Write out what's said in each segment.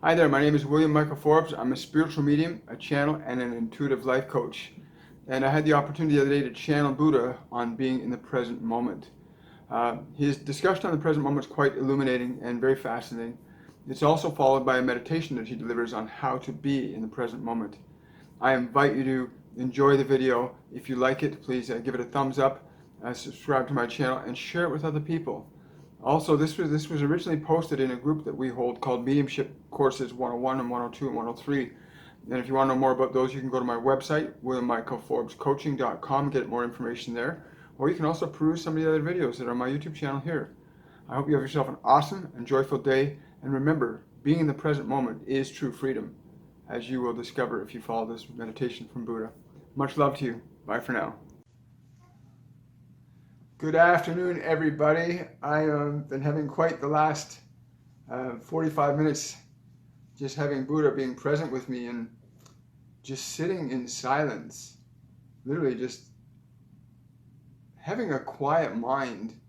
Hi there, my name is William Michael Forbes. I'm a spiritual medium, a channel, and an intuitive life coach. And I had the opportunity the other day to channel Buddha on being in the present moment. His discussion on the present moment is quite illuminating and very fascinating. It's also followed by a meditation that he delivers on how to be in the present moment. I invite you to enjoy the video. If you like it, please give it a thumbs up, subscribe to my channel, and share it with other people. Also, this was originally posted in a group that we hold called Mediumship Courses 101 and 102 and 103. And if you want to know more about those, you can go to my website, williammichaelforbescoaching.com, get more information there. Or you can also peruse some of the other videos that are on my YouTube channel here. I hope you have yourself an awesome and joyful day. And remember, being in the present moment is true freedom, as you will discover if you follow this meditation from Buddha. Much love to you. Bye for now. Good afternoon, everybody. I have been having quite the last 45 minutes just having Buddha being present with me and just sitting in silence. Literally just having a quiet mind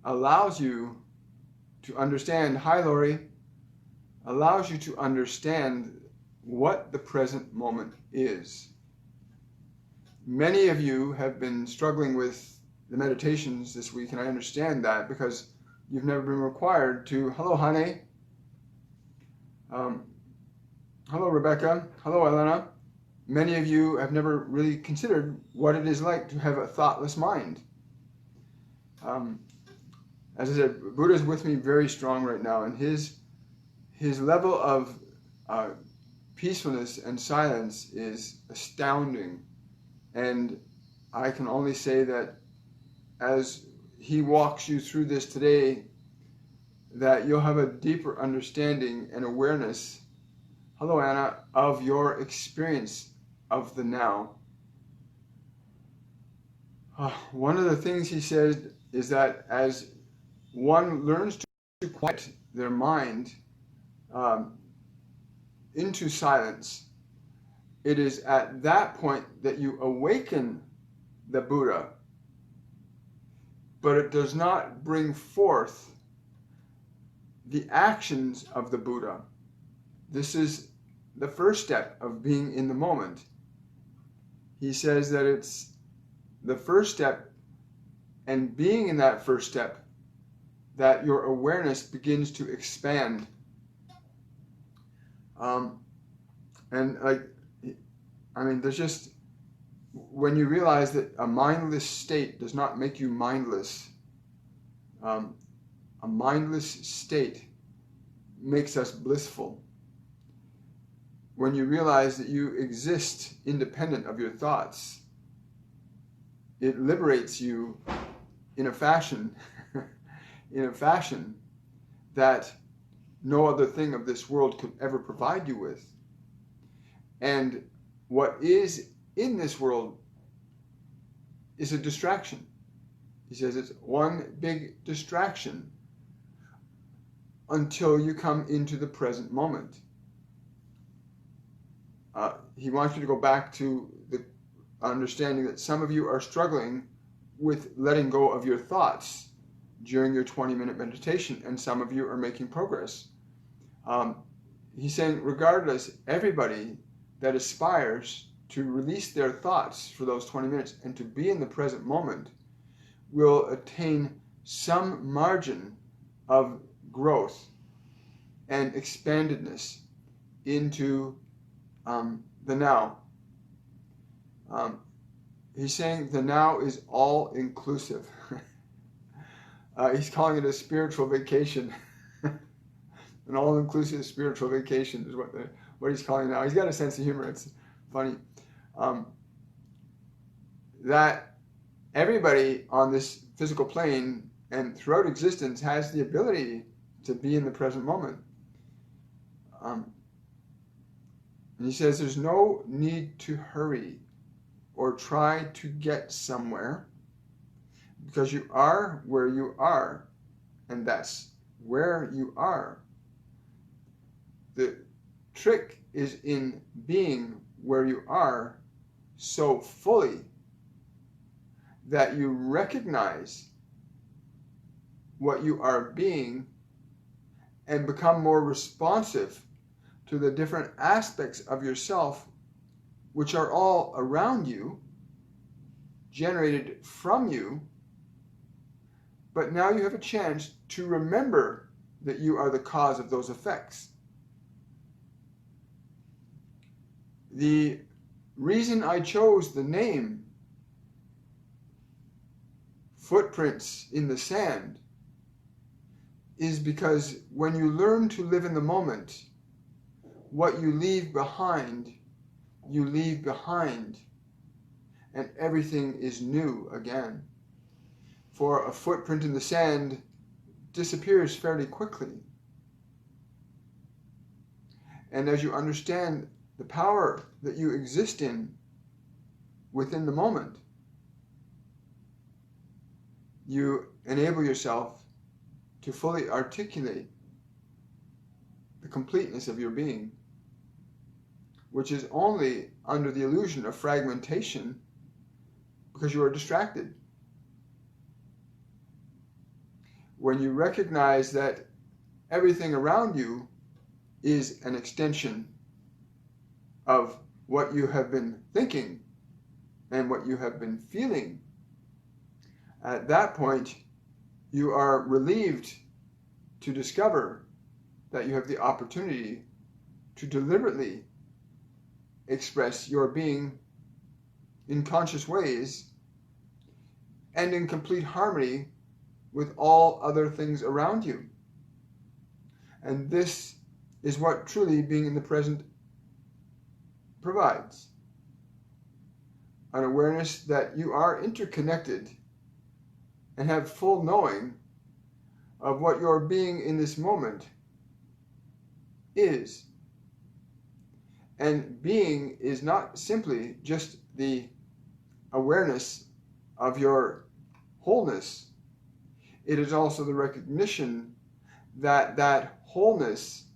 allows you to understand, hi Lori, allows you to understand what the present moment is. Many of you have been struggling with the meditations this week, and I understand that because you've never been required to, hello honey, hello Rebecca, hello Elena. Many of you have never really considered what it is like to have a thoughtless mind. As I said, Buddha is with me very strong right now, and his level of peacefulness and silence is astounding. And I can only say that as he walks you through this today, that you'll have a deeper understanding and awareness, hello Anna, of your experience of the now. One of the things he said is that as one learns to quiet their mind into silence, it is at that point that you awaken the Buddha, but it does not bring forth the actions of the Buddha. This is the first step of being in the moment. He says that it's the first step, and being in that first step, that your awareness begins to expand. There's just, when you realize that a mindless state does not make you mindless, a mindless state makes us blissful. When you realize that you exist independent of your thoughts, it liberates you in a fashion, that no other thing of this world could ever provide you with. And what is in this world is a distraction. He says it's one big distraction until you come into the present moment. He wants you to go back to the understanding that some of you are struggling with letting go of your thoughts during your 20-minute meditation, and some of you are making progress. He's saying, regardless, everybody that aspires to release their thoughts for those 20 minutes and to be in the present moment will attain some margin of growth and expandedness into the now. He's saying the now is all inclusive. He's calling it a spiritual vacation. An all-inclusive spiritual vacation is what he's calling it now. He's got a sense of humor. It's funny. That everybody on this physical plane and throughout existence has the ability to be in the present moment. And he says there's no need to hurry or try to get somewhere, because you are where you are, and that's where you are. The trick is in being where you are so fully that you recognize what you are being and become more responsive to the different aspects of yourself, which are all around you, generated from you, but now you have a chance to remember that you are the cause of those effects. The reason I chose the name Footprints in the Sand is because when you learn to live in the moment, what you leave behind, and everything is new again. For a footprint in the sand disappears fairly quickly. And as you understand the power that you exist in within the moment, you enable yourself to fully articulate the completeness of your being, which is only under the illusion of fragmentation because you are distracted. When you recognize that everything around you is an extension of what you have been thinking and what you have been feeling, at that point you are relieved to discover that you have the opportunity to deliberately express your being in conscious ways and in complete harmony with all other things around you. And this is what truly being in the present provides. An awareness that you are interconnected and have full knowing of what your being in this moment is. And being is not simply just the awareness of your wholeness. It is also the recognition that that wholeness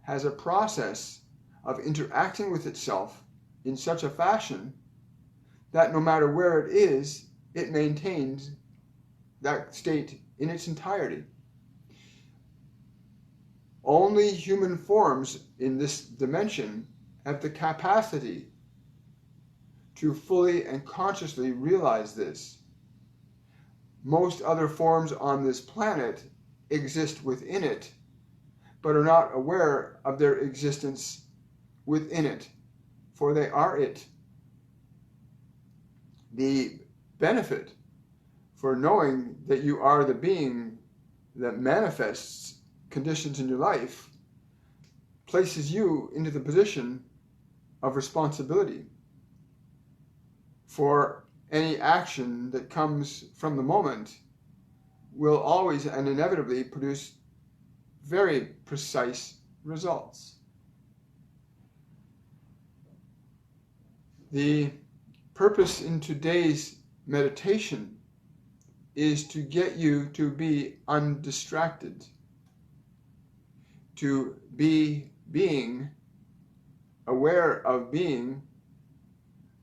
has a process of interacting with itself in such a fashion that no matter where it is, it maintains that state in its entirety. Only human forms in this dimension have the capacity to fully and consciously realize this. Most other forms on this planet exist within it, but are not aware of their existence within it, for they are it. The benefit for knowing that you are the being that manifests conditions in your life places you into the position of responsibility for any action that comes from the moment will always and inevitably produce very precise results. The purpose in today's meditation is to get you to be undistracted, to be being, aware of being,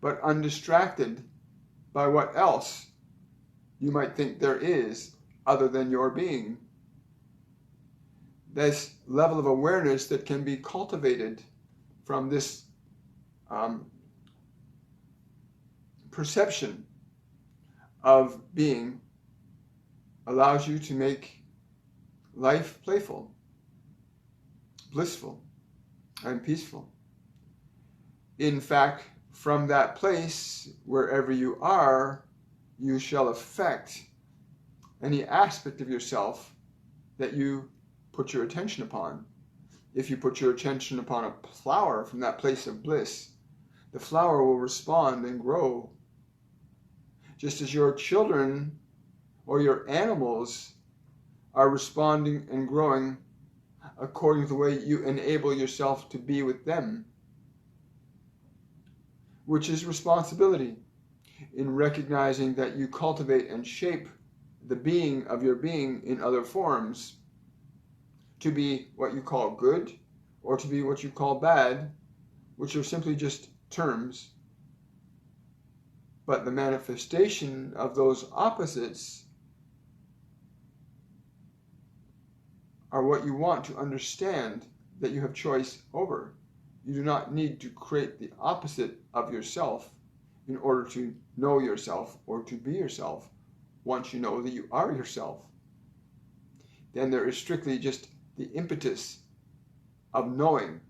but undistracted by what else you might think there is other than your being. This level of awareness that can be cultivated from this perception of being allows you to make life playful, blissful, and peaceful. In fact, from that place, wherever you are, you shall affect any aspect of yourself that you put your attention upon. If you put your attention upon a flower from that place of bliss, the flower will respond and grow. Just as your children or your animals are responding and growing according to the way you enable yourself to be with them, which is responsibility in recognizing that you cultivate and shape the being of your being in other forms to be what you call good or to be what you call bad, which are simply just terms. But the manifestation of those opposites are what you want to understand that you have choice over. You do not need to create the opposite of yourself in order to know yourself or to be yourself. Once you know that you are yourself, then there is strictly just the impetus of knowing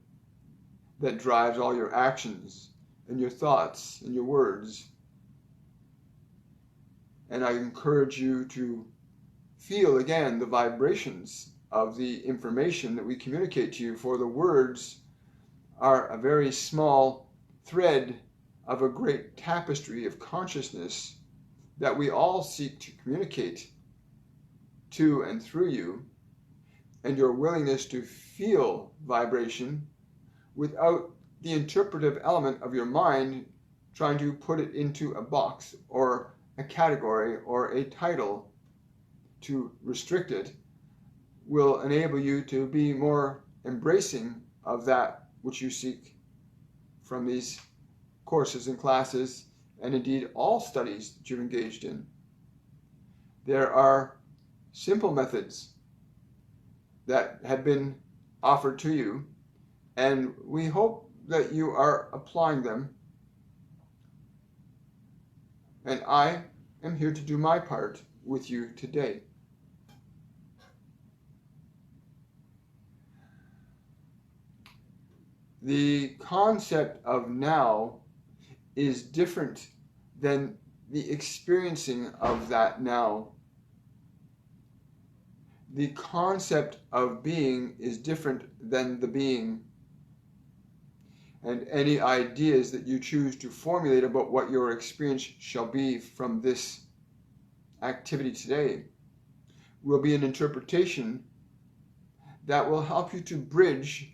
that drives all your actions and your thoughts and your words. And I encourage you to feel again the vibrations of the information that we communicate to you, for the words are a very small thread of a great tapestry of consciousness that we all seek to communicate to and through you. And your willingness to feel vibration without the interpretive element of your mind trying to put it into a box or a category or a title to restrict it will enable you to be more embracing of that which you seek from these courses and classes, and indeed all studies that you've engaged in. There are simple methods that have been offered to you, and we hope that you are applying them. And I am here to do my part with you today. The concept of now is different than the experiencing of that now. The concept of being is different than the being. And any ideas that you choose to formulate about what your experience shall be from this activity today will be an interpretation that will help you to bridge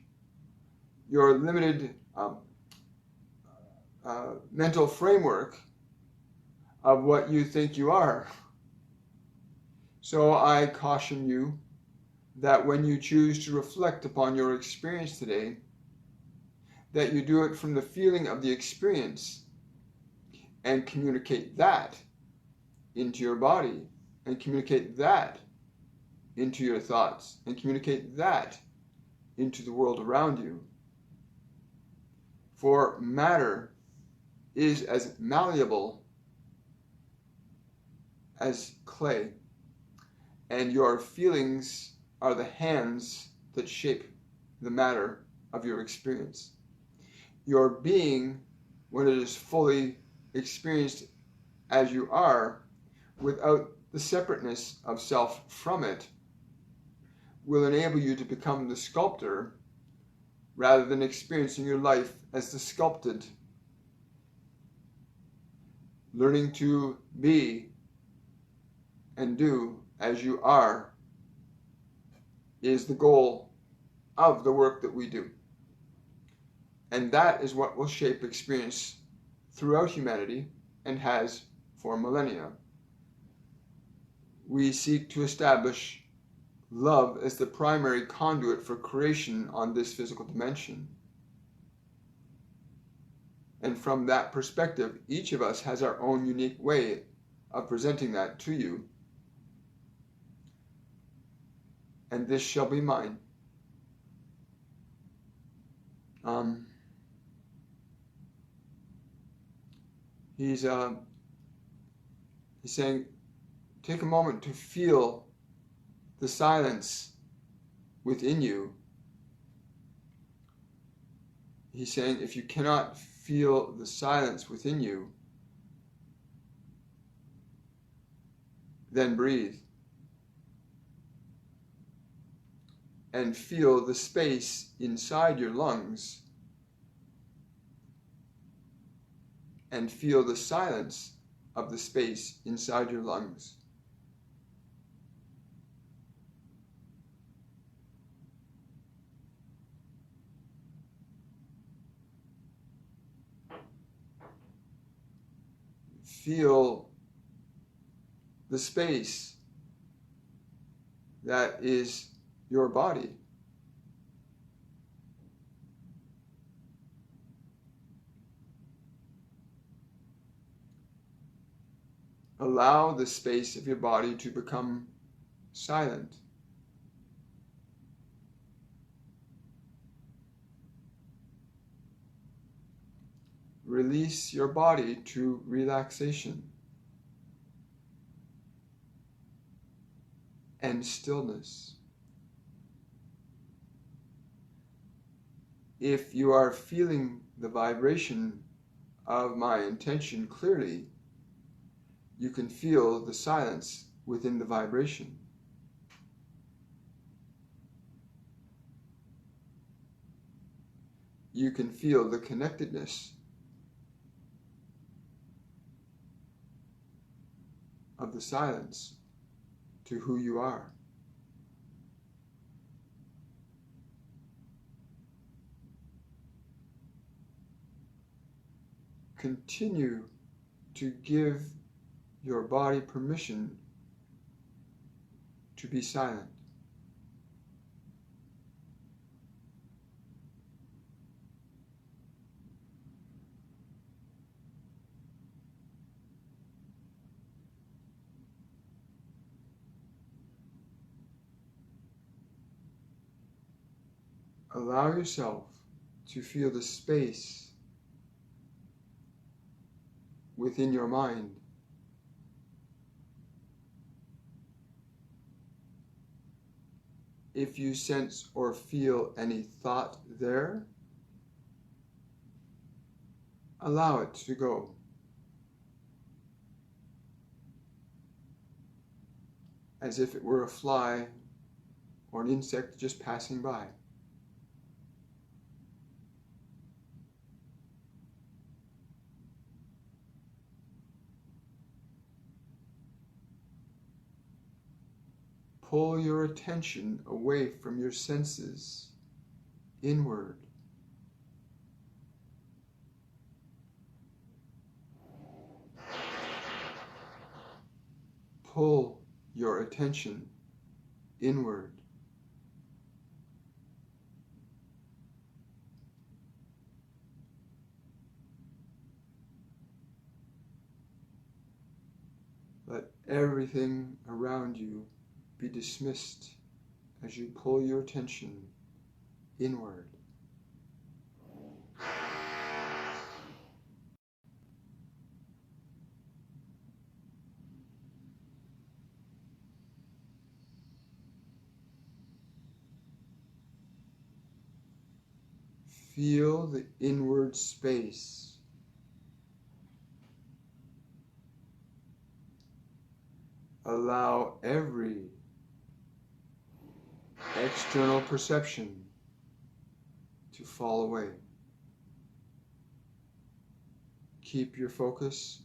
your limited mental framework of what you think you are. So I caution you that when you choose to reflect upon your experience today, that you do it from the feeling of the experience and communicate that into your body, and communicate that into your thoughts, and communicate that into the world around you. For matter is as malleable as clay, and your feelings are the hands that shape the matter of your experience. Your being, when it is fully experienced as you are, without the separateness of self from it, will enable you to become the sculptor rather than experiencing your life as the sculpted. Learning to be and do as you are is the goal of the work that we do. And that is what will shape experience throughout humanity and has for millennia. We seek to establish love as the primary conduit for creation on this physical dimension. And from that perspective, each of us has our own unique way of presenting that to you. And this shall be mine. He's saying, take a moment to feel the silence within you. He's saying, if you cannot feel the silence within you, then breathe. And feel the space inside your lungs. And feel the silence of the space inside your lungs. Feel the space that is your body. Allow the space of your body to become silent. release your body to relaxation and stillness. If you are feeling the vibration of my intention clearly, you can feel the silence within the vibration. You can feel the connectedness of the silence to who you are. Continue to give your body permission to be silent. Allow yourself to feel the space within your mind. If you sense or feel any thought there, allow it to go. As if it were a fly or an insect just passing by. Pull your attention away from your senses, inward. Pull your attention inward. Let everything around you be dismissed as you pull your attention inward. Feel the inward space. Allow every external perception to fall away. Keep your focus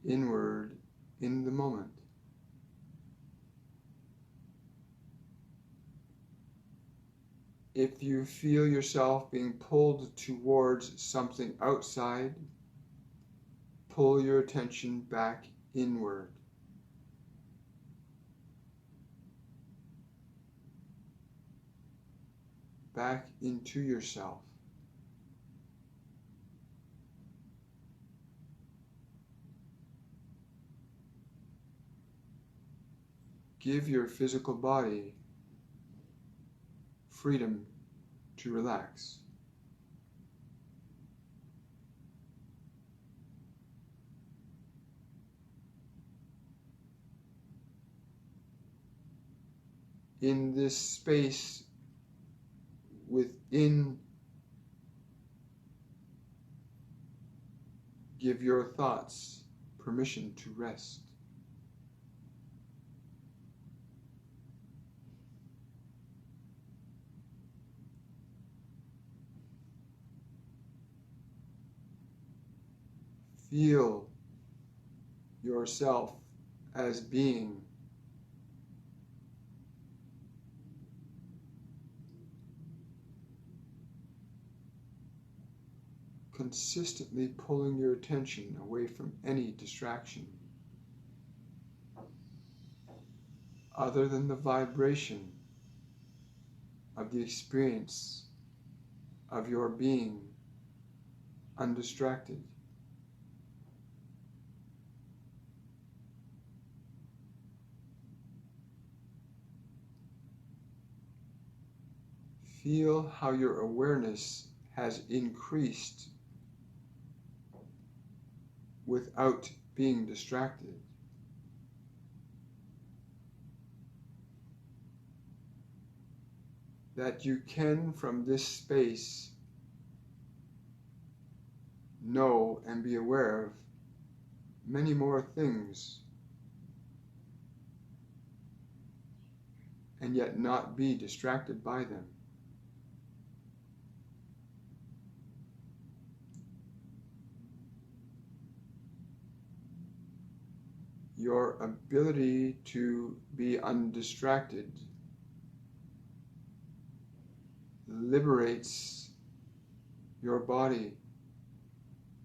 inward in the moment. If you feel yourself being pulled towards something outside, pull your attention back inward. Back into yourself. Give your physical body freedom to relax. In this space within, give your thoughts permission to rest. Feel yourself as being consistently pulling your attention away from any distraction other than the vibration of the experience of your being undistracted. Feel how your awareness has increased without being distracted. That you can, from this space, know and be aware of many more things, and yet not be distracted by them. Your ability to be undistracted liberates your body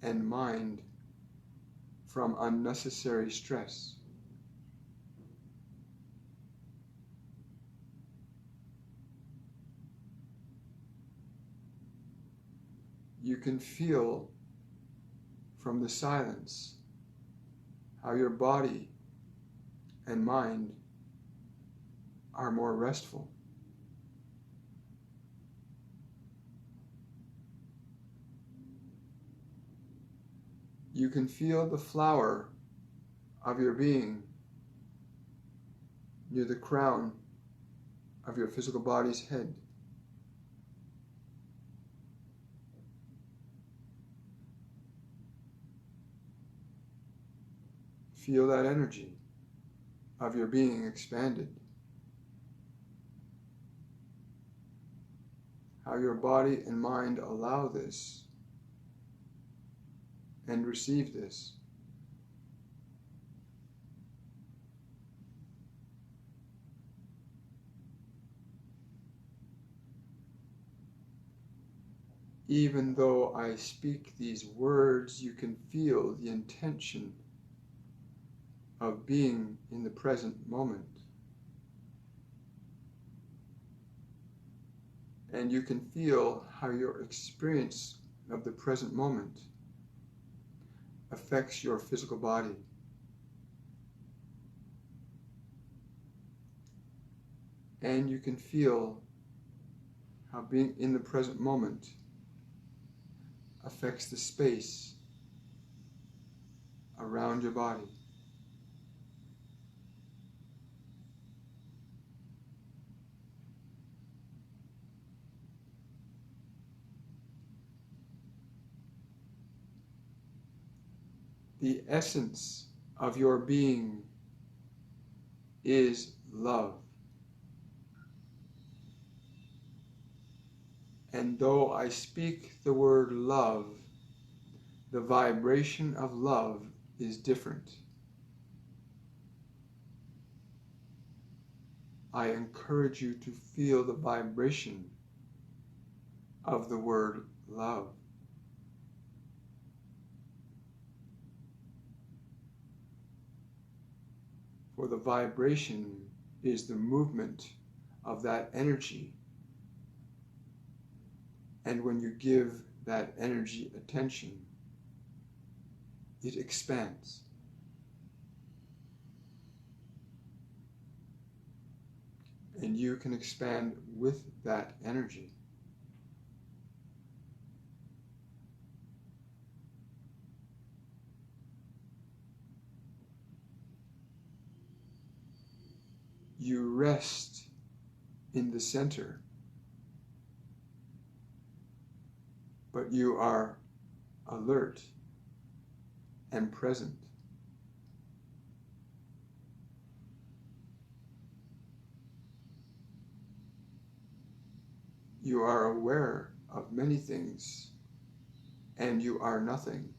and mind from unnecessary stress. You can feel from the silence how your body and mind are more restful. You can feel the flower of your being near the crown of your physical body's head. Feel that energy of your being expanded. How your body and mind allow this and receive this. Even though I speak these words, you can feel the intention of being in the present moment. And you can feel how your experience of the present moment affects your physical body. And you can feel how being in the present moment affects the space around your body. The essence of your being is love. And though I speak the word love, the vibration of love is different. I encourage you to feel the vibration of the word love. For the vibration is the movement of that energy. And when you give that energy attention, it expands. And you can expand with that energy. You rest in the center, but you are alert and present. You are aware of many things, and you are nothing.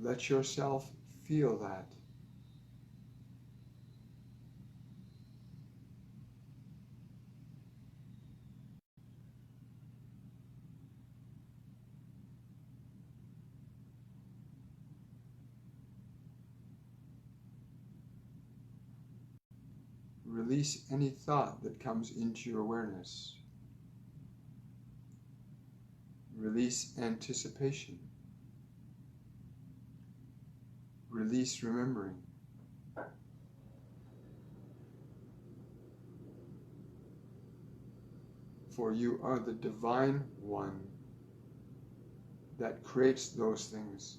Let yourself feel that. Release any thought that comes into your awareness. Release anticipation. Release remembering. For you are the divine one that creates those things.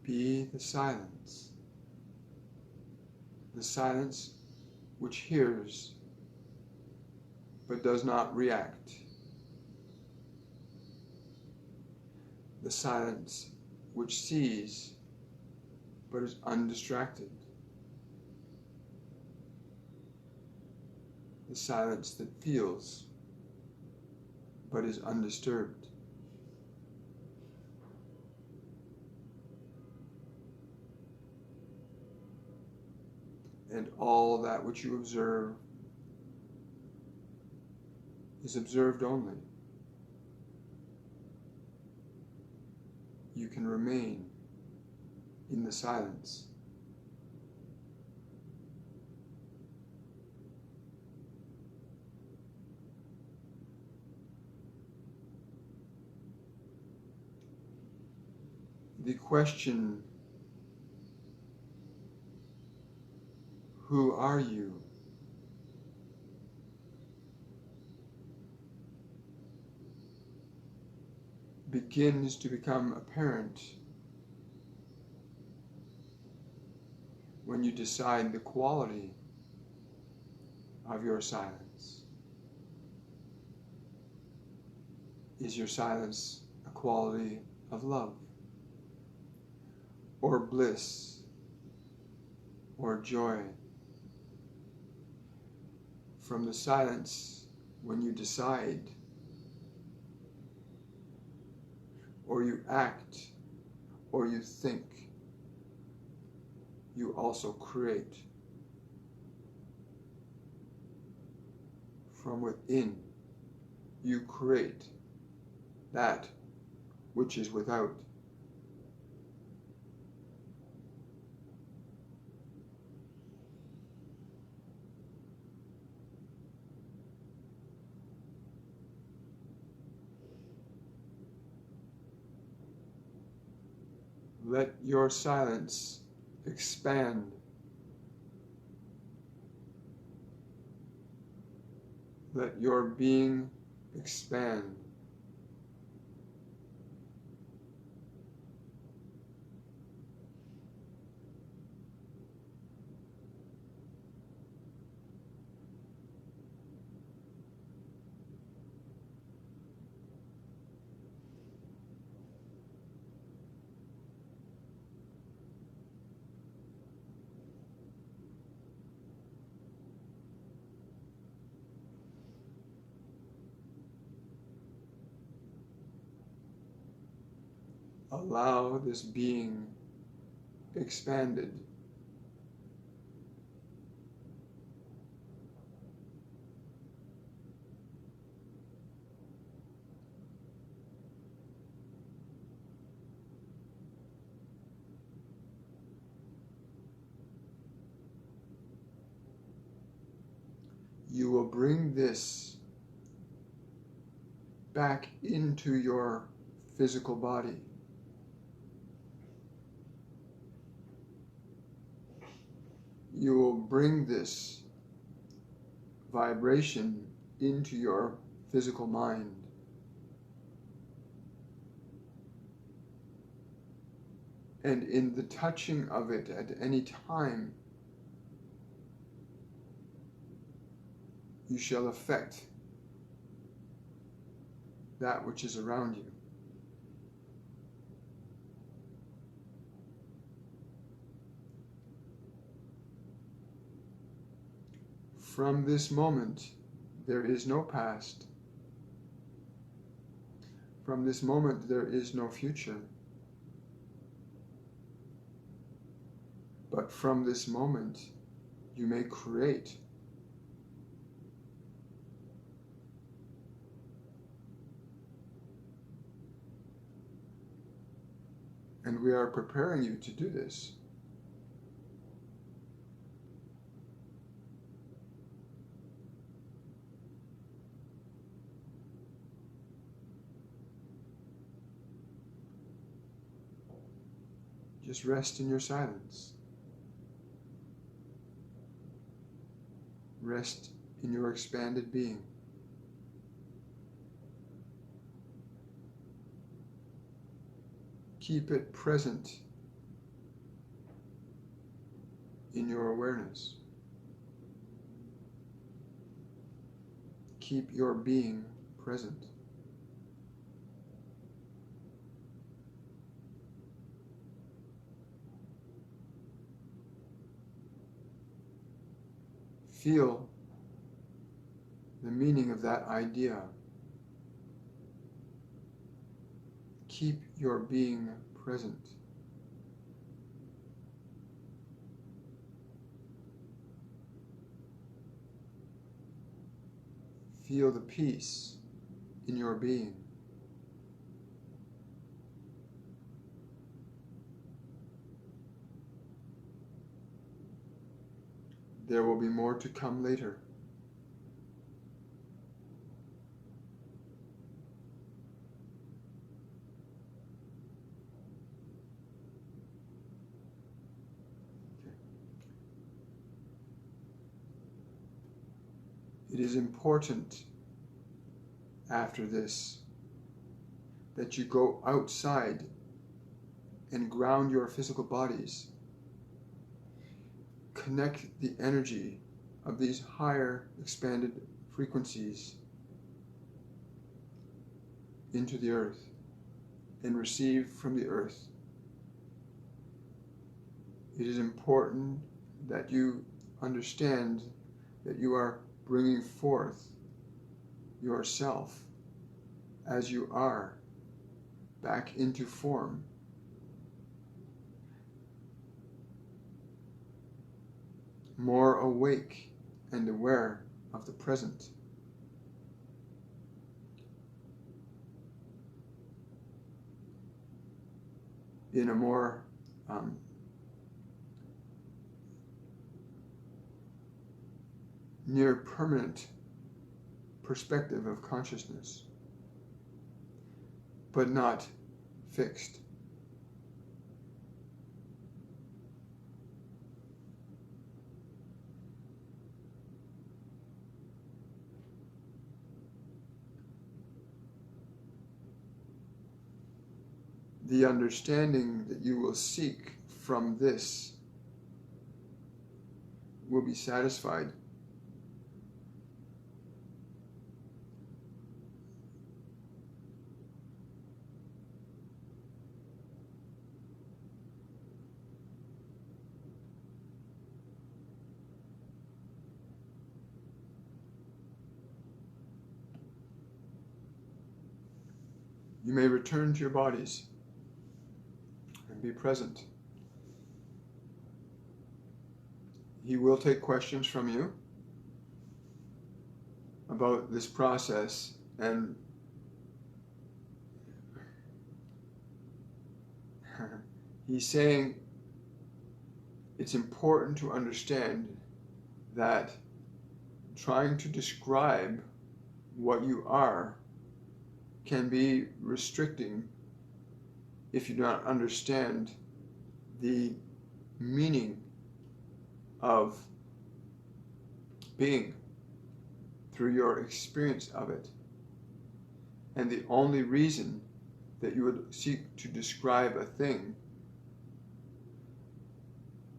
Be the silence which hears but does not react, the silence which sees but is undistracted, the silence that feels but is undisturbed. And all that which you observe is observed only. You can remain in the silence. The question, who are you? Begins to become apparent when you decide the quality of your silence. Is your silence a quality of love, or bliss, or joy? From the silence when you decide, or you act, or you think, you also create. From within, you create that which is without. Let your silence expand. Let your being expand. Allow this being expanded. You will bring this back into your physical body. You will bring this vibration into your physical mind. And in the touching of it at any time, you shall affect that which is around you. From this moment, there is no past. From this moment, there is no future. But from this moment, you may create. And we are preparing you to do this. Just rest in your silence. Rest in your expanded being. Keep it present in your awareness. Keep your being present. Feel the meaning of that idea. Keep your being present. Feel the peace in your being. There will be more to come later. It is important after this that you go outside and ground your physical bodies. Connect the energy of these higher expanded frequencies into the earth and receive from the earth. It is important that you understand that you are bringing forth yourself as you are back into form. More awake and aware of the present. In a more near permanent perspective of consciousness, but not fixed. The understanding that you will seek from this will be satisfied. You may return to your bodies and be present. He will take questions from you about this process, and he's saying it's important to understand that trying to describe what you are can be restricting if you do not understand the meaning of being through your experience of it. And the only reason that you would seek to describe a thing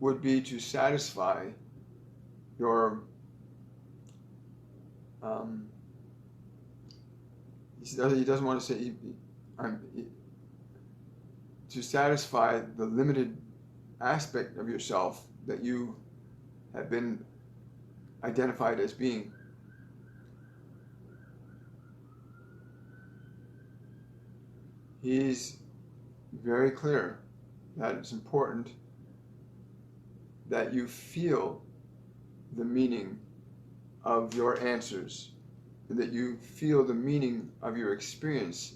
would be to satisfy your he doesn't want to say to satisfy the limited aspect of yourself that you have been identified as being. He's very clear that it's important that you feel the meaning of your answers, and that you feel the meaning of your experience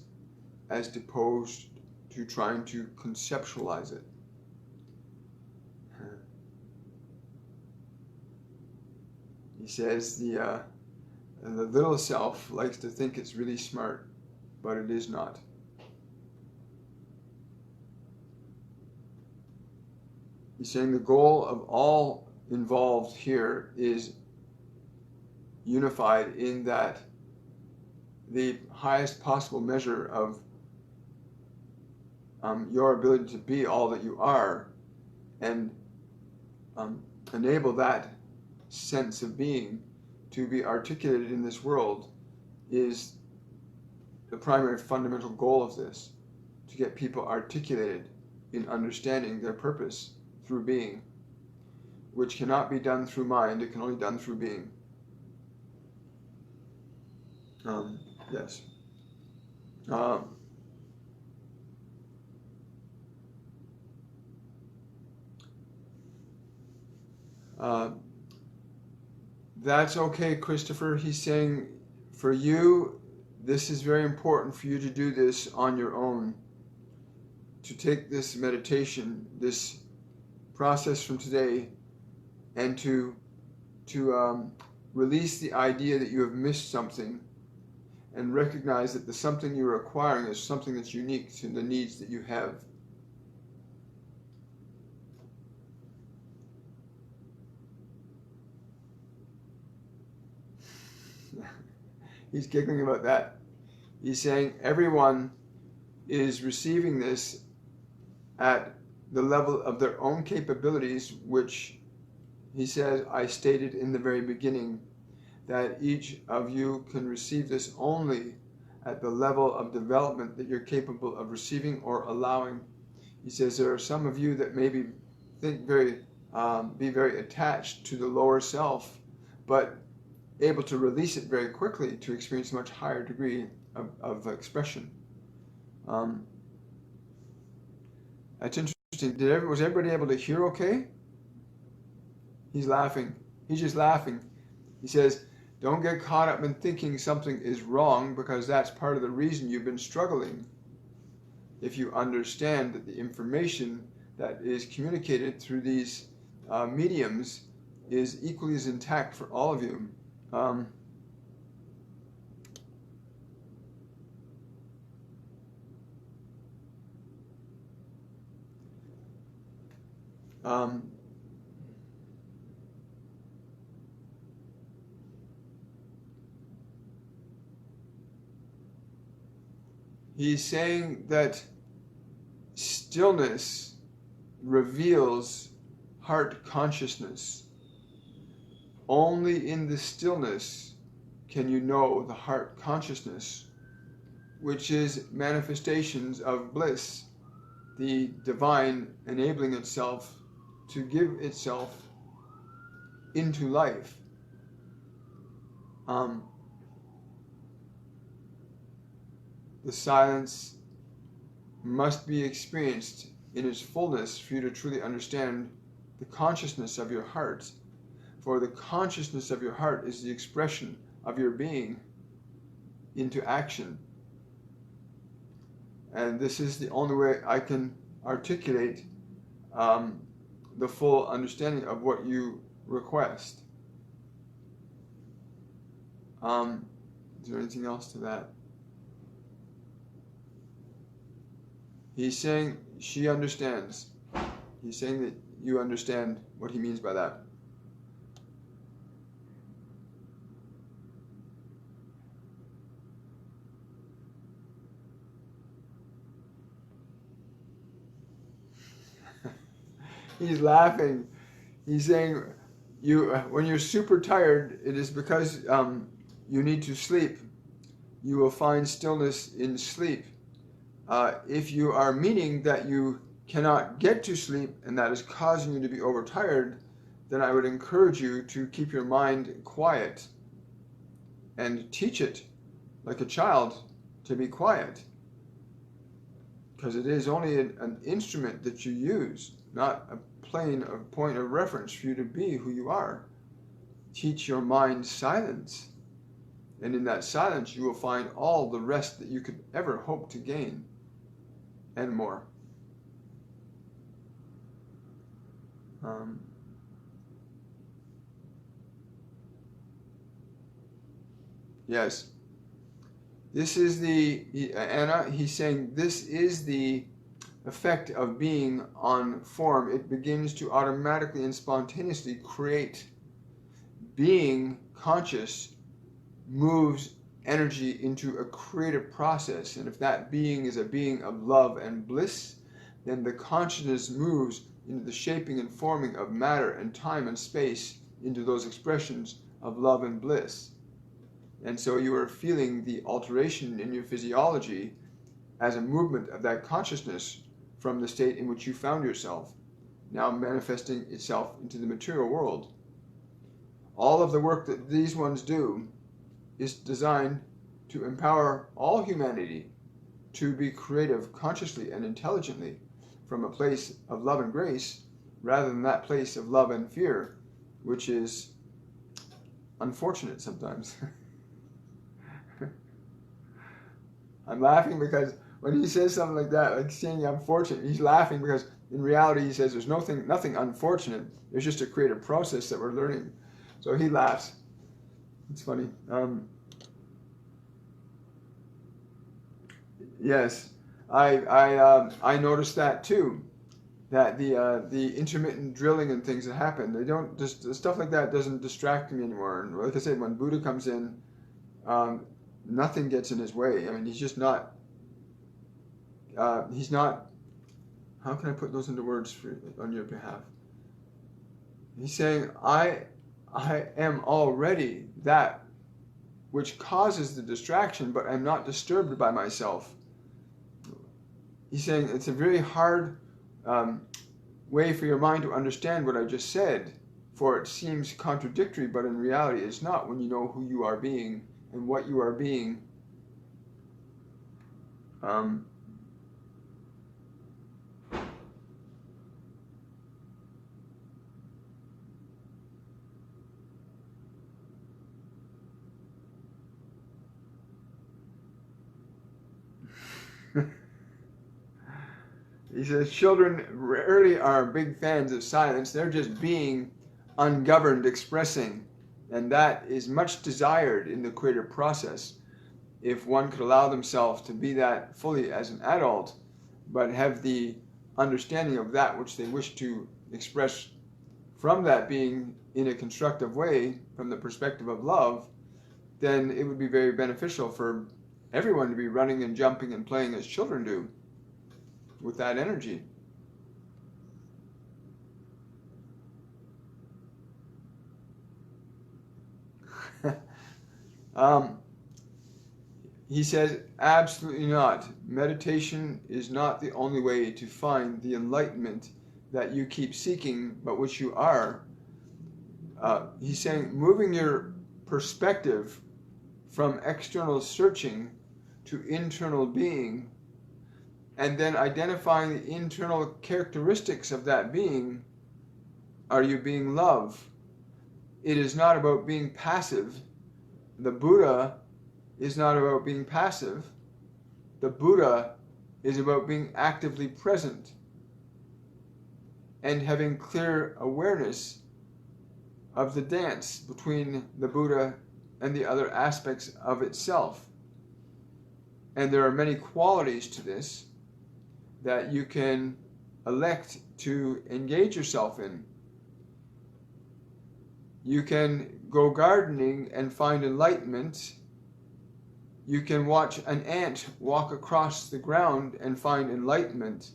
as opposed to trying to conceptualize it. He says the little self likes to think it's really smart, but it is not. He's saying the goal of all involved here is unified in that the highest possible measure of your ability to be all that you are, and enable that sense of being to be articulated in this world, is the primary fundamental goal of this, to get people articulated in understanding their purpose through being, which cannot be done through mind, it can only be done through being. Yes. That's okay, Christopher. He's saying for you, this is very important for you to do this on your own, to take this meditation, this process from today, and to release the idea that you have missed something, and recognize that the something you're acquiring is something that's unique to the needs that you have. He's giggling about that. He's saying everyone is receiving this at the level of their own capabilities, which he says, I stated in the very beginning, that each of you can receive this only at the level of development that you're capable of receiving or allowing. He says there are some of you that maybe be very attached to the lower self, but able to release it very quickly to experience a much higher degree of expression. That's interesting. Was everybody able to hear okay? He's laughing. He's just laughing. He says, don't get caught up in thinking something is wrong, because that's part of the reason you've been struggling. If you understand that the information that is communicated through these mediums is equally as intact for all of you. He's saying that stillness reveals heart consciousness. Only in the stillness can you know the heart consciousness, which is manifestations of bliss, the divine enabling itself to give itself into life. The silence must be experienced in its fullness for you to truly understand the consciousness of your heart. For the consciousness of your heart is the expression of your being into action. And this is the only way I can articulate the full understanding of what you request. Is there anything else to that? He's saying she understands. He's saying that you understand what he means by that. He's laughing. He's saying, when you're super tired, it is because you need to sleep. You will find stillness in sleep. If you are meaning that you cannot get to sleep and that is causing you to be overtired, then I would encourage you to keep your mind quiet and teach it like a child to be quiet. Because it is only an instrument that you use, not a point of reference for you to be who you are. Teach your mind silence. And in that silence, you will find all the rest that you could ever hope to gain, and more. Yes. This is Anna, he's saying this is the effect of being on form, it begins to automatically and spontaneously create. Being conscious moves energy into a creative process, and if that being is a being of love and bliss, then the consciousness moves into the shaping and forming of matter and time and space into those expressions of love and bliss. And so you are feeling the alteration in your physiology as a movement of that consciousness from the state in which you found yourself, now manifesting itself into the material world. All of the work that these ones do is designed to empower all humanity to be creative consciously and intelligently from a place of love and grace, rather than that place of love and fear, which is unfortunate sometimes. I'm laughing because when he says something like that, like saying unfortunate, he's laughing because in reality he says there's nothing unfortunate. There's just a creative process that we're learning. So he laughs. It's funny. Yes, I noticed that too. That the intermittent drilling and things that happen, they don't just stuff like that doesn't distract me anymore. And like I said, when Buddha comes in, nothing gets in his way. I mean, he's just not. He's not. How can I put those into words on your behalf? He's saying, I am already that which causes the distraction, but I'm not disturbed by myself. He's saying it's a very hard way for your mind to understand what I just said, for it seems contradictory, but in reality it's not when you know who you are being and what you are being. He says children rarely are big fans of silence. They're just being ungoverned, expressing. And that is much desired in the creative process. If one could allow themselves to be that fully as an adult, but have the understanding of that which they wish to express from that being in a constructive way, from the perspective of love, then it would be very beneficial for everyone to be running and jumping and playing as children do, with that energy. He says, absolutely not. Meditation is not the only way to find the enlightenment that you keep seeking, but which you are. He's saying, moving your perspective from external searching to internal being, and then identifying the internal characteristics of that being. Are you being love? It is not about being passive. The Buddha is not about being passive. The Buddha is about being actively present and having clear awareness of the dance between the Buddha and the other aspects of itself. And there are many qualities to this that you can elect to engage yourself in. You can go gardening and find enlightenment. You can watch an ant walk across the ground and find enlightenment.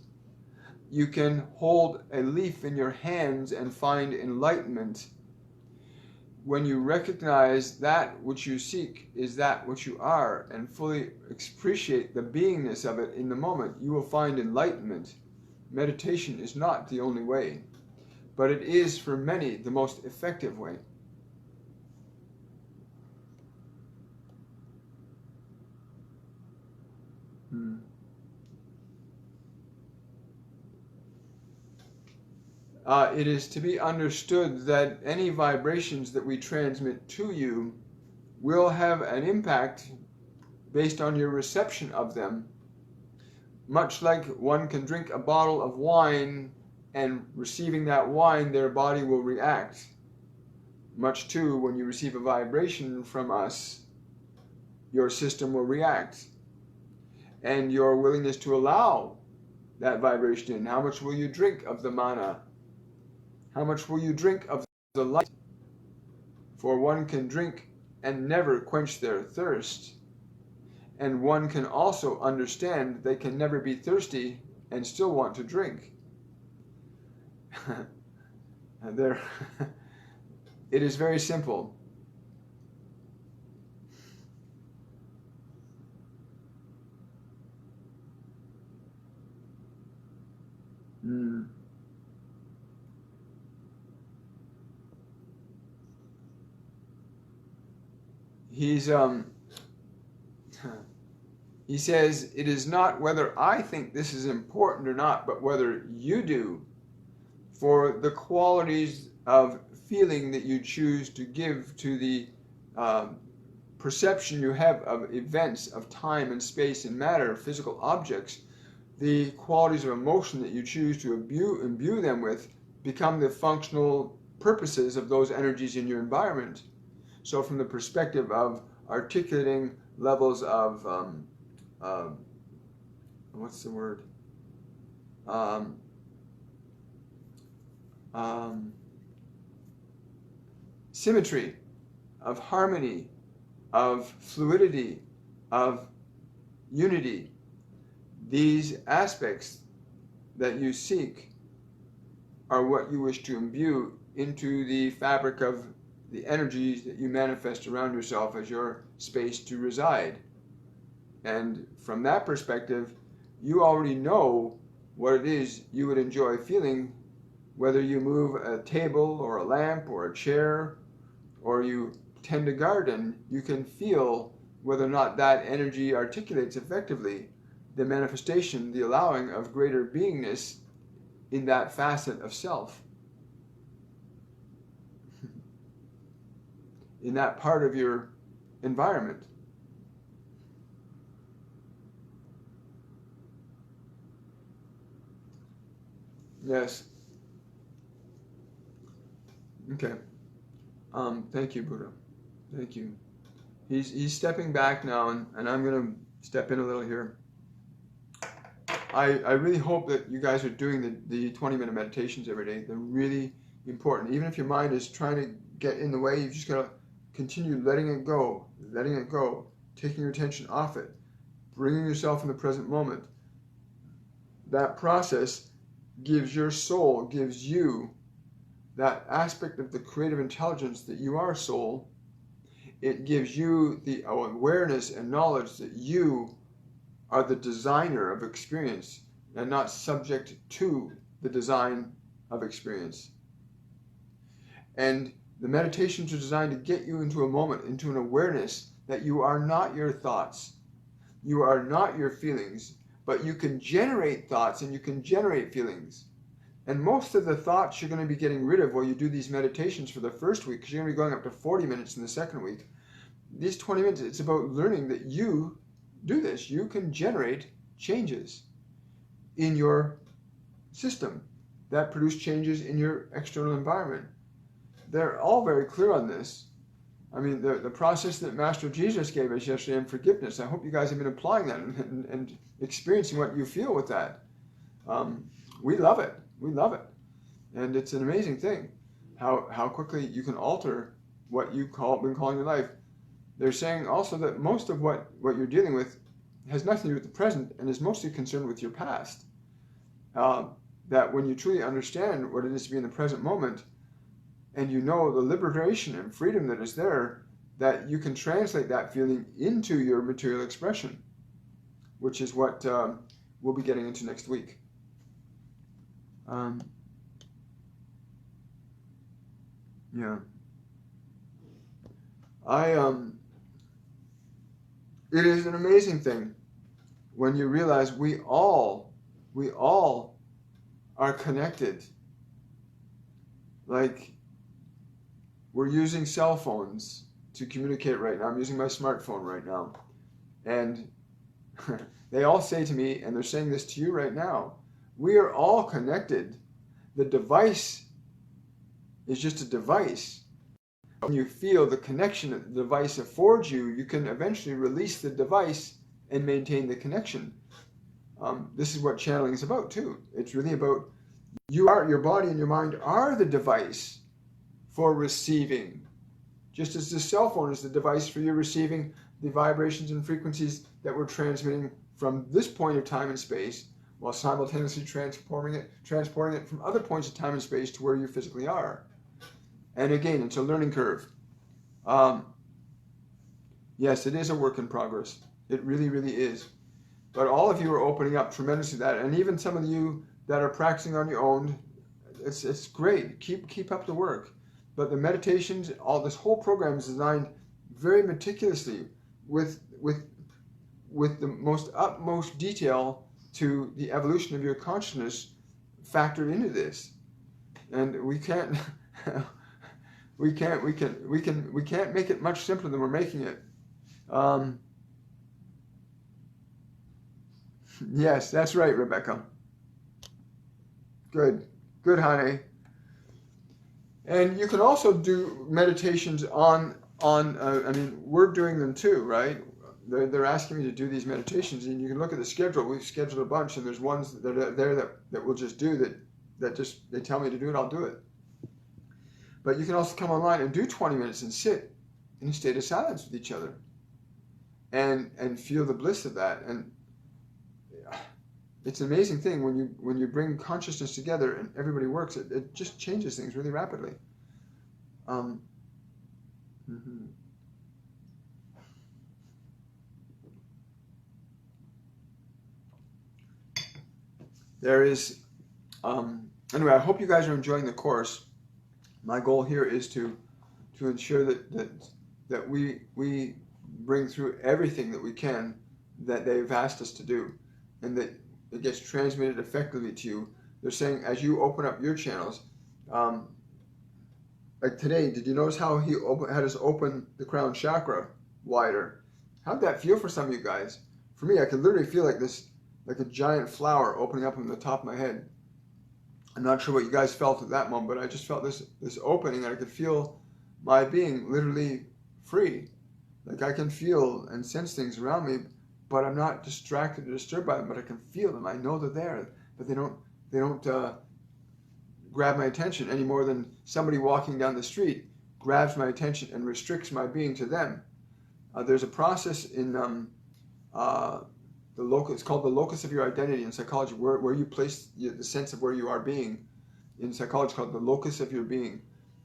You can hold a leaf in your hands and find enlightenment. When you recognize that which you seek is that which you are and fully appreciate the beingness of it in the moment, you will find enlightenment. Meditation is not the only way, but it is for many the most effective way. It is to be understood that any vibrations that we transmit to you will have an impact based on your reception of them. Much like one can drink a bottle of wine and receiving that wine, their body will react. Much too, when you receive a vibration from us, your system will react. And your willingness to allow that vibration in? How much will you drink of the mana? How much will you drink of the light? For one can drink and never quench their thirst, and one can also understand they can never be thirsty and still want to drink. There, it is very simple. He says, it is not whether I think this is important or not, but whether you do. For the qualities of feeling that you choose to give to the perception you have of events, of time and space and matter, physical objects, the qualities of emotion that you choose to imbue them with become the functional purposes of those energies in your environment. So from the perspective of articulating levels of, what's the word? Symmetry, of harmony, of fluidity, of unity. These aspects that you seek are what you wish to imbue into the fabric of the energies that you manifest around yourself as your space to reside. And from that perspective, you already know what it is you would enjoy feeling, whether you move a table or a lamp or a chair or you tend a garden. You can feel whether or not that energy articulates effectively the manifestation, the allowing of greater beingness in that facet of self, in that part of your environment. Yes. Okay. Thank you, Buddha. Thank you. He's stepping back now, and I'm going to step in a little here. I really hope that you guys are doing the 20-minute meditations every day. They're really important. Even if your mind is trying to get in the way, you've just got to continue letting it go, taking your attention off it, bringing yourself in the present moment. That process gives your soul, gives you that aspect of the creative intelligence that you are soul. It gives you the awareness and knowledge that you are the designer of experience and not subject to the design of experience. And the meditations are designed to get you into a moment, into an awareness that you are not your thoughts, you are not your feelings, but you can generate thoughts and you can generate feelings. And most of the thoughts you're going to be getting rid of while you do these meditations for the first week, because you're going to be going up to 40 minutes in the second week. These 20 minutes, it's about learning that you do this. You can generate changes in your system that produce changes in your external environment. They're all very clear on this. I mean, the process that Master Jesus gave us yesterday in forgiveness, I hope you guys have been applying that and experiencing what you feel with that. We love it. We love it. And it's an amazing thing how quickly you can alter what you been calling your life. They're saying also that most of what you're dealing with has nothing to do with the present and is mostly concerned with your past. That when you truly understand what it is to be in the present moment, and you know the liberation and freedom that is there, that you can translate that feeling into your material expression, which is what we'll be getting into next week. Yeah. It is an amazing thing when you realize we all are connected. Like, we're using cell phones to communicate right now. I'm using my smartphone right now. And they all say to me, and they're saying this to you right now, we are all connected. The device is just a device. When you feel the connection that the device affords you, you can eventually release the device and maintain the connection. This is what channeling is about too. It's really about your body and your mind are the device for receiving. Just as the cell phone is the device for you receiving the vibrations and frequencies that we're transmitting from this point of time and space, while simultaneously transporting it from other points of time and space to where you physically are. And again, it's a learning curve. Yes, it is a work in progress. It really, really is. But all of you are opening up tremendously to that, and even some of you that are practicing on your own, it's great. Keep up the work. But the meditations, this whole program is designed very meticulously with the most utmost detail to the evolution of your consciousness factored into this. And we can't make it much simpler than we're making it. Yes, that's right, Rebecca. Good, honey. And you can also do meditations on I mean, we're doing them too, right? They're asking me to do these meditations, and you can look at the schedule. We've scheduled a bunch, and there's ones that are there that we'll just do that just, they tell me to do it, I'll do it. But you can also come online and do 20 minutes and sit in a state of silence with each other and feel the bliss of that. And it's an amazing thing when you bring consciousness together and everybody works. It just changes things really rapidly. There is anyway. I hope you guys are enjoying the course. My goal here is to ensure that we bring through everything that we can that they've asked us to do, and that it gets transmitted effectively to you. They're saying as you open up your channels, like today, did you notice how he had us open the crown chakra wider? How'd that feel for some of you guys? For me, I could literally feel like this, like a giant flower opening up on the top of my head. I'm not sure what you guys felt at that moment, but I just felt this opening, and I could feel my being literally free. Like I can feel and sense things around me, but I'm not distracted or disturbed by them, but I can feel them. I know they're there, but they don't grab my attention any more than somebody walking down the street grabs my attention and restricts my being to them. There's a process in the locus. It's called the locus of your identity in psychology, where you place the sense of where you are being. In psychology, called the locus of your being.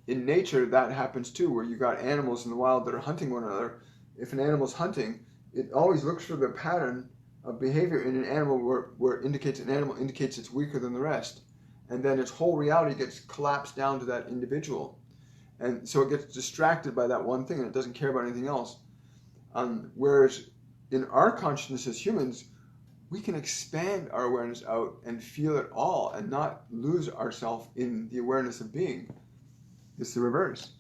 In nature, that happens too, where you got animals in the wild that are hunting one another. If an animal's hunting, it always looks for the pattern of behavior in an animal where an animal indicates it's weaker than the rest. And then its whole reality gets collapsed down to that individual. And so it gets distracted by that one thing, and it doesn't care about anything else. Whereas in our consciousness as humans, we can expand our awareness out and feel it all and not lose ourselves in the awareness of being. It's the reverse.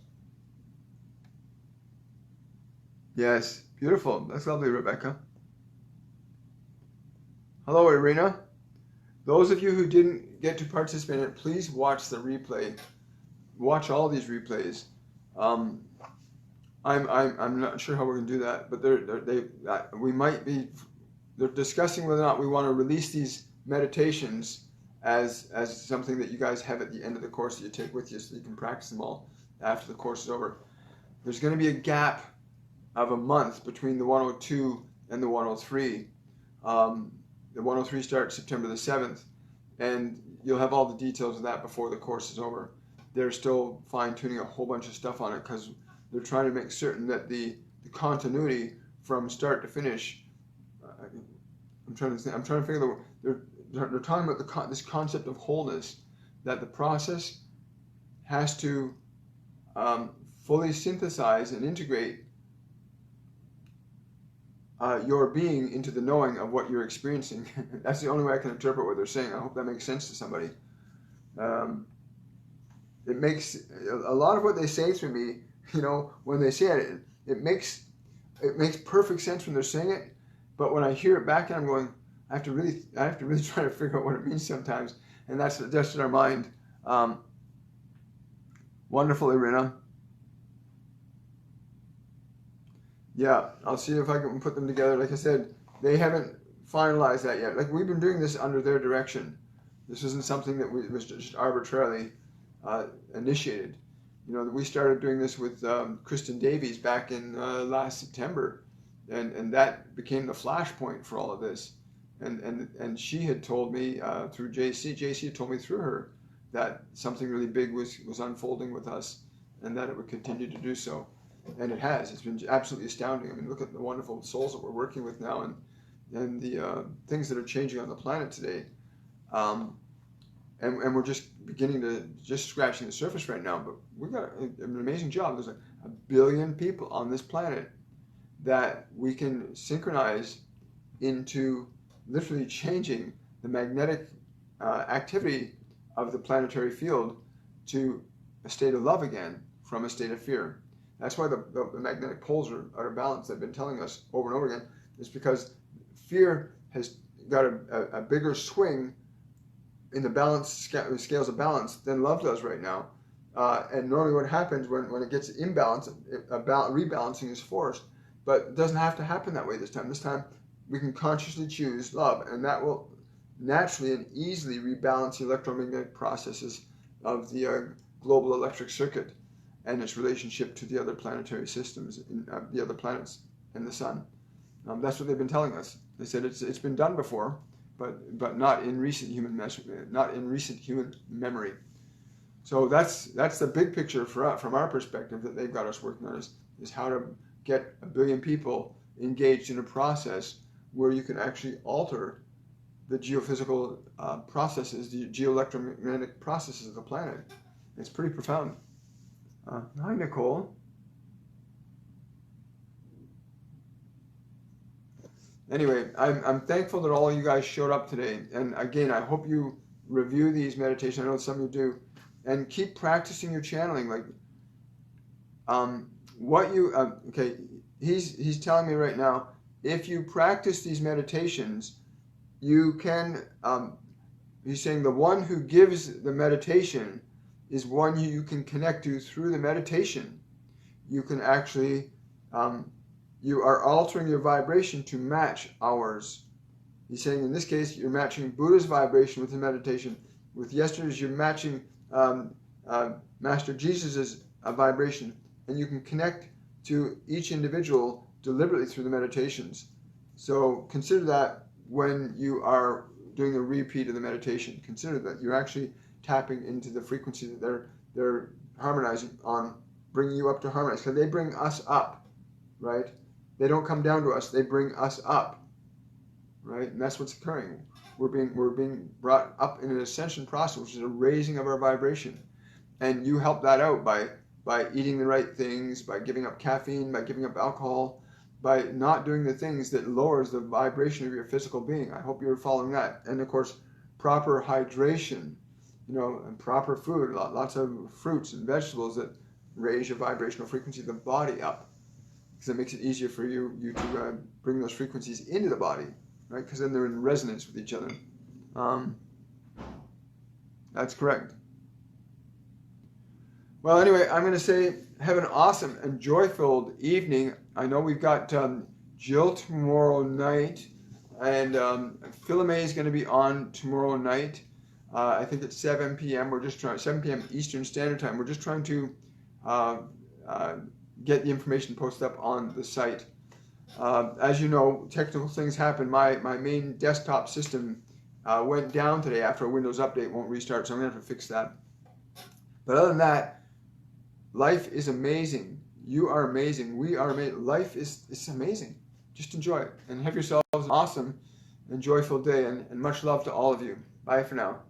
Yes, beautiful. That's lovely, Rebecca. Hello, Irina. Those of you who didn't get to participate in it, please watch the replay. Watch all these replays. I'm not sure how we're going to do that, but they're discussing whether or not we want to release these meditations as something that you guys have at the end of the course that you take with you, so you can practice them all after the course is over. There's going to be a gap of a month between the 102 and the 103. The 103 starts September the 7th, and you'll have all the details of that before the course is over. They're still fine-tuning a whole bunch of stuff on it because they're trying to make certain that the continuity from start to finish. I'm trying to figure they're talking about this concept of wholeness, that the process has to fully synthesize and integrate your being into the knowing of what you're experiencing. That's the only way I can interpret what they're saying. I hope that makes sense to somebody. It makes a lot of what they say to me, when they say it, it makes perfect sense when they're saying it. But when I hear it back, and I'm going, I have to really try to figure out what it means sometimes, and that's just in our mind. Wonderful, Irina. Yeah, I'll see if I can put them together. Like I said, they haven't finalized that yet. Like, we've been doing this under their direction. This isn't something that was just arbitrarily initiated. You know, we started doing this with Kristen Davies back in last September, and that became the flashpoint for all of this. And she had told me through JC had told me through her that something really big was unfolding with us, and that it would continue to do so. And it has. It's been absolutely astounding. I mean, look at the wonderful souls that we're working with now, and the things that are changing on the planet today. And we're just beginning to scratching the surface right now, but we've got an amazing job. There's like 1 billion people on this planet that we can synchronize into literally changing the magnetic activity of the planetary field to a state of love again from a state of fear. That's why the magnetic poles are balanced. They've been telling us over and over again. It's because fear has got a bigger swing in the balance scales of balance than love does right now. And normally what happens when it gets imbalanced, rebalancing is forced, but it doesn't have to happen that way this time. This time we can consciously choose love, and that will naturally and easily rebalance the electromagnetic processes of the global electric circuit and its relationship to the other planetary systems, the other planets and the sun. That's what they've been telling us. They said it's been done before, but not in recent human memory. So that's the big picture from our perspective that they've got us working on is how to get 1 billion people engaged in a process where you can actually alter the geophysical processes, the geoelectromagnetic processes of the planet. It's pretty profound. Hi, Nicole. Anyway, I'm thankful that all of you guys showed up today. And again, I hope you review these meditations. I know some of you do. And keep practicing your channeling. Like, he's telling me right now, if you practice these meditations, you can, he's saying the one who gives the meditation is one who you can connect to through the meditation. You can actually, you are altering your vibration to match ours. He's saying in this case, you're matching Buddha's vibration with the meditation. With yesterday's, you're matching Master Jesus's vibration. And you can connect to each individual deliberately through the meditations. So consider that when you are doing a repeat of the meditation. Consider that you're actually tapping into the frequency that they're harmonizing on, bringing you up to harmonize. Because they bring us up, right? They don't come down to us, they bring us up, right? And that's what's occurring. We're being brought up in an ascension process, which is a raising of our vibration. And you help that out by eating the right things, by giving up caffeine, by giving up alcohol, by not doing the things that lowers the vibration of your physical being. I hope you're following that. And of course, proper hydration, and proper food, lots of fruits and vegetables that raise your vibrational frequency of the body up. Because it makes it easier for you to bring those frequencies into the body, right? Because then they're in resonance with each other. That's correct. Well, anyway, I'm going to say have an awesome and joy-filled evening. I know we've got Jill tomorrow night, and Philomé is going to be on tomorrow night. I think it's 7 p.m. 7 p.m. Eastern Standard Time. We're just trying to get the information posted up on the site. As you know, technical things happen. My main desktop system went down today after a Windows update won't restart, so I'm going to have to fix that. But other than that, life is amazing. You are amazing. We are amazing. Life is amazing. Just enjoy it and have yourselves an awesome and joyful day, and much love to all of you. Bye for now.